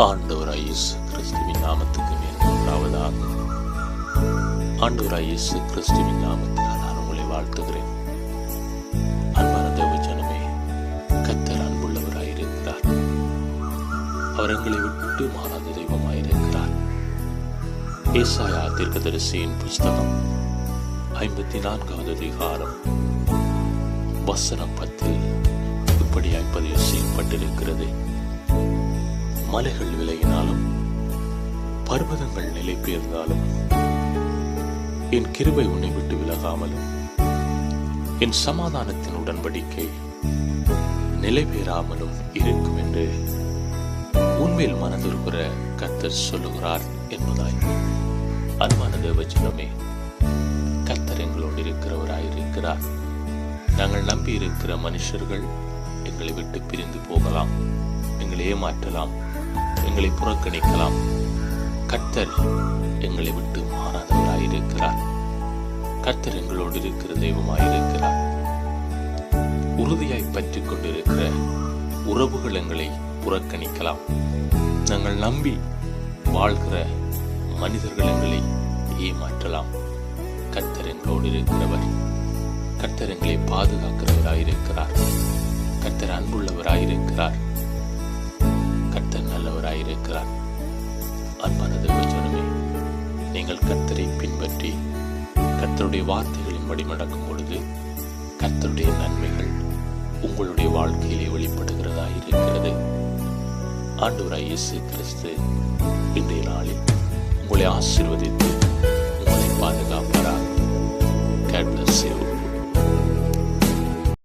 ஆண்டவராய் இயேசு கிறிஸ்துவின் நாமத்துக்கு மேலாவதாக ஆண்டவராய் இயேசு கிறிஸ்துவின் நாமத்தில் நான் உங்களை வாழ்த்துகிறேன். அன்பான தேவ ஜனமே, கர்த்தர் அன்புள்ளவராயிருக்கிறார். அவர் எங்களை விட்டு மாறாத தெய்வமாயிருக்கிறார். ஏசாயா தீர்க்கதரிசியின் புஸ்தகம் 54வது அதிகாரம் வசனம் 10 இப்படியாய் பதிவு செய்யப்பட்டிருக்கிறது. மலைகள் விலகினாலும் பர்வதங்கள் நிலை பெயர்ந்தாலும் என் கிருபை உன்னை விட்டு விலகாமலும் என் சமாதானத்தின் உடன்படிக்கை நிலை பெயராமலும் இருக்கும் என்று உன்மேல் மனதிருக்கிற கர்த்தர் சொல்லுகிறார் என்பதாய். அன்பான தேவஜனமே, கர்த்தர் எங்களோடு இருக்கிறவராயிருக்கிறார். நாங்கள் நம்பி இருக்கிற மனுஷர்கள் எங்களை விட்டு பிரிந்து போகலாம், எங்களை ஏமாற்றலாம், எங்களை புறக்கணிக்கலாம். கர்த்தர் எங்களை விட்டு மாறாதவராயிருக்கிறார். கர்த்தர் எங்களோடு இருக்கிற தெய்வமாயிருக்கிறார். உறுதியாய் பற்றி கொண்டிருக்கிற உறவுகள் எங்களை புறக்கணிக்கலாம். நாங்கள் நம்பி வாழ்கிற மனிதர்கள் எங்களை ஏமாற்றலாம். கர்த்தர் எங்களோடு இருக்கிறவர். கர்த்தர் எங்களை பாதுகாக்கிறவராயிருக்கிறார். கர்த்தர் அன்புள்ளவராயிருக்கிறார். கர்த்தர் நல்லவராயிருக்கிறார். அன்பான தேவஜனமே, நீங்கள் கர்த்தரை பின்பற்றி கர்த்தருடைய வார்த்தைகளின்படி நடக்கும் பொழுது கர்த்தருடைய நன்மைகள் உங்களுடைய வாழ்க்கையிலே வெளிப்படுகிறதாயிருக்கிறது. ஆண்டவராய் இயேசு கிறிஸ்து இன்றைய நாளில் உங்களை ஆசீர்வதித்து உங்களை பாதுகாப்பாராக. God bless you.